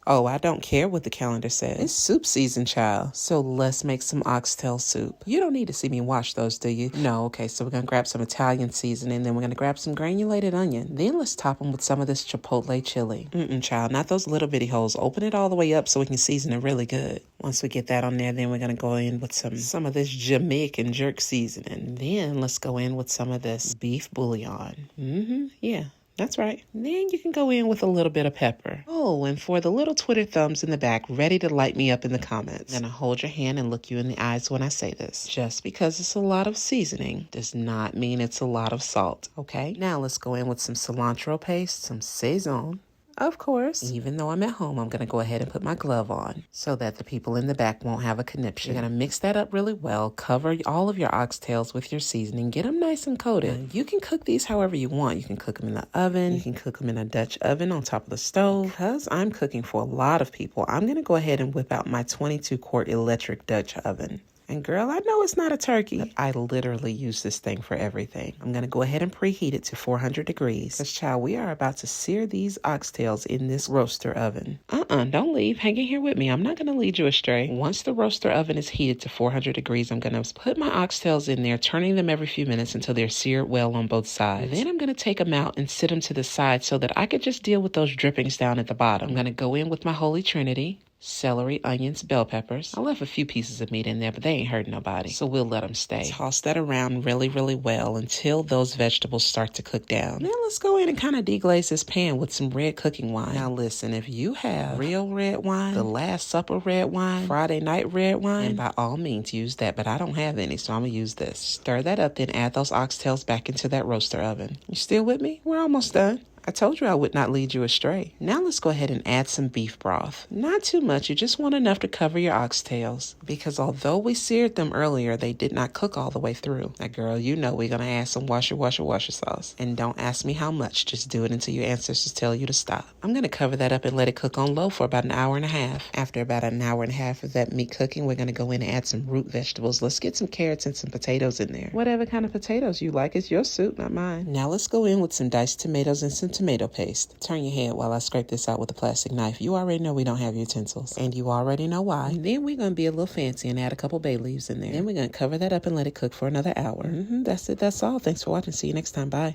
Oh, I don't care what the calendar says. It's soup season, child. So let's make some oxtail soup. You don't need to see me wash those, do you? No, okay, so we're going to grab some Italian seasoning, then we're going to grab some granulated onion. Then let's top them with some of this chipotle chili. Child, not those little bitty holes. Open it all the way up so we can season it really good. Once we get that on there, then we're going to go in with some of this Jamaican jerk seasoning. Then let's go in with some of this beef bouillon. Yeah. That's right. Then you can go in with a little bit of pepper. Oh, and for the little Twitter thumbs in the back, ready to light me up in the comments, I'm going to hold your hand and look you in the eyes when I say this. Just because it's a lot of seasoning does not mean it's a lot of salt, okay? Now let's go in with some cilantro paste, some Saison. Of course. Even though I'm at home, I'm going to go ahead and put my glove on so that the people in the back won't have a conniption. You're going to mix that up really well. Cover all of your oxtails with your seasoning. Get them nice and coated. Now, you can cook these however you want. You can cook them in the oven. You can cook them in a Dutch oven on top of the stove. Because I'm cooking for a lot of people, I'm going to go ahead and whip out my 22-quart electric Dutch oven. And girl, I know it's not a turkey, but I literally use this thing for everything. I'm going to go ahead and preheat it to 400 degrees. Because, child, we are about to sear these oxtails in this roaster oven. Don't leave. Hang in here with me. I'm not going to lead you astray. Once the roaster oven is heated to 400 degrees, I'm going to put my oxtails in there, turning them every few minutes until they're seared well on both sides. Then I'm going to take them out and sit them to the side so that I could just deal with those drippings down at the bottom. I'm going to go in with my Holy Trinity. Celery, onions, bell peppers. I left a few pieces of meat in there, but they ain't hurting nobody, so we'll let them stay. Toss that around really, really well until those vegetables start to cook down. Then let's go in and kind of deglaze this pan with some red cooking wine. Now listen, if you have real red wine, the Last Supper red wine, Friday night red wine, then by all means use that, but I don't have any, so I'm gonna use this. Stir that up, then add those oxtails back into that roaster oven. You still with me? We're almost done. I told you I would not lead you astray. Now let's go ahead and add some beef broth. Not too much, you just want enough to cover your oxtails. Because although we seared them earlier, they did not cook all the way through. Now girl, you know we're going to add some washer sauce. And don't ask me how much, just do it until your ancestors tell you to stop. I'm going to cover that up and let it cook on low for about an hour and a half. After about an hour and a half of that meat cooking, we're going to go in and add some root vegetables. Let's get some carrots and some potatoes in there. Whatever kind of potatoes you like, it's your soup, not mine. Now let's go in with some diced tomatoes and some tomato paste. Turn your head while I scrape this out with a plastic knife. You already know we don't have utensils. And you already know why. And then we're going to be a little fancy and add a couple bay leaves in there. Then we're going to cover that up and let it cook for another hour. That's it. That's all. Thanks for watching. See you next time. Bye.